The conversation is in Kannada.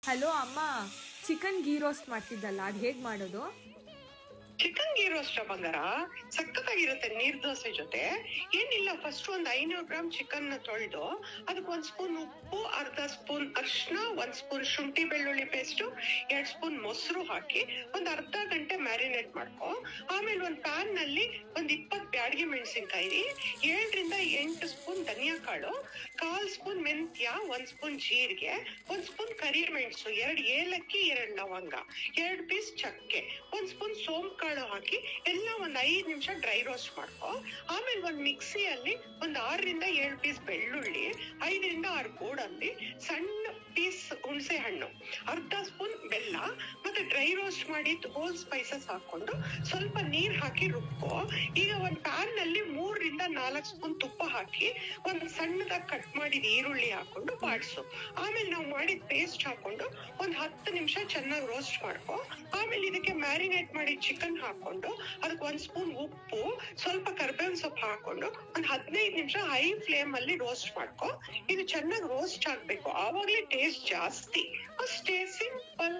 ಹಲೋ ಅಮ್ಮ, ಚಿಕನ್ ಗೀ ರೋಸ್ಟ್ ಮಾಡ್ತಿದ್ದಲ್ಲ, ಅದು ಹೇಗೆ ಮಾಡೋದು? ಚಿಕನ್ ಗೀ ರೋಸ್ಟ್ ಬಂಗಾರ ಸಖತ್ತಾಗಿರುತ್ತೆ ನೀರ್ ದೋಸೆ ಜೊತೆ. ಏನಿಲ್ಲ, ಫಸ್ಟ್ ಒಂದ್ 500 ಗ್ರಾಮ್ ಚಿಕನ್ ನ ತೊಳೆದು ಅದಕ್ಕೆ 1 ಸ್ಪೂನ್ ಉಪ್ಪು, ಅರ್ಧ ಸ್ಪೂನ್ ಅರ್ಶಿನ, 1 ಸ್ಪೂನ್ ಶುಂಠಿ ಬೆಳ್ಳುಳ್ಳಿ ಪೇಸ್ಟ್, 2 ಸ್ಪೂನ್ ಮೊಸರು ಹಾಕಿ ಒಂದ್ ಅರ್ಧ ಗಂಟೆ ಮ್ಯಾರಿನೇಟ್ ಮಾಡ್ಕೊ. ಆಮೇಲೆ ಒಂದ್ ಪ್ಯಾನ್ ನಲ್ಲಿ ಒಂದ್ 20 ಬ್ಯಾಡಗಿ ಮೆಣಸಿನ್ಕಾಯಿ, 7ರಿಂದ 8 ಸ್ಪೂನ್ ಧನಿಯಾ ಕಾಳು, 1/4 ಸ್ಪೂನ್ ಮೆಂತ್ಯ, 1 ಸ್ಪೂನ್ ಜೀರಿಗೆ, 1 ಸ್ಪೂನ್ ಕರಿ ಮೆಣಸು, 2 ಏಲಕ್ಕಿ, 2 ಲವಂಗ, 2 ಪೀಸ್ ಚಕ್ಕೆ, 1 ಸ್ಪೂನ್ ಸೋಂಪು ಕಾಳು ಹಾಕಿ ಎಲ್ಲ ಒಂದ್ 5 ನಿಮಿಷ ಡ್ರೈ ರೋಸ್ಟ್ ಮಾಡ್ಕೊ. ಆಮೇಲೆ ಒಂದ್ ಮಿಕ್ಸಿಯಲ್ಲಿ ಒಂದ್ 6ರಿಂದ 7 ಪೀಸ್ ಬೆಳ್ಳುಳ್ಳಿ, 5ರಿಂದ 6 ಗೋಡಂಬಿ, ಸಣ್ಣ ಪೀಸ್ ಹುಣಸೆ ಹಣ್ಣು, ಅರ್ಧ ಸ್ಪೂನ್ ಬೆಲ್ಲ ಮತ್ತೆ ಡ್ರೈ ರೋಸ್ಟ್ ಮಾಡಿ ಹೋಲ್ ಸ್ಪೈಸಸ್ ಹಾಕೊಂಡು ಸ್ವಲ್ಪ ನೀರ್ ಹಾಕಿ ರುಬ್ಕೊ. ಈಗ ಒಂದ್ ಪ್ಯಾನ್ ನಲ್ಲಿ 3ರಿಂದ 4 ಸ್ಪೂನ್ ತುಪ್ಪ ಹಾಕಿ ಒಂದ್ ಸಣ್ಣದಾಗಿ ಕಟ್ ಮಾಡಿದ ಈರುಳ್ಳಿ ಹಾಕೊಂಡು ಬಾಡ್ಸು. ಆಮೇಲೆ ನಾವು ಮಾಡಿದ ಪೇಸ್ಟ್ ಹಾಕೊಂಡು ಒಂದ್ 10 ನಿಮಿಷ ಚೆನ್ನಾಗಿ ರೋಸ್ಟ್ ಮಾಡ್ಕೊ. ಆಮೇಲೆ ಇದಕ್ಕೆ ಮ್ಯಾರಿನೇಟ್ ಮಾಡಿ ಚಿಕನ್ ಹಾಕೊಂಡು ಅದಕ್ಕೆ 1 ಸ್ಪೂನ್ ಉಪ್ಪು, ಸ್ವಲ್ಪ ಕರ್ಬೇವಿನ ಸೊಪ್ಪು ಹಾಕೊಂಡು ಒಂದ್ 15 ನಿಮಿಷ ಹೈ ಫ್ಲೇಮ್ ಅಲ್ಲಿ ರೋಸ್ಟ್ ಮಾಡ್ಕೊ. ಇದು ಚೆನ್ನಾಗಿ ರೋಸ್ಟ್ ಆಗ್ಬೇಕು, ಆವಾಗ್ಲೇ ಟೇಸ್ಟ್ ಜಾಸ್ತಿ. ಅಷ್ಟೇ, ಸಿಂಪಲ್.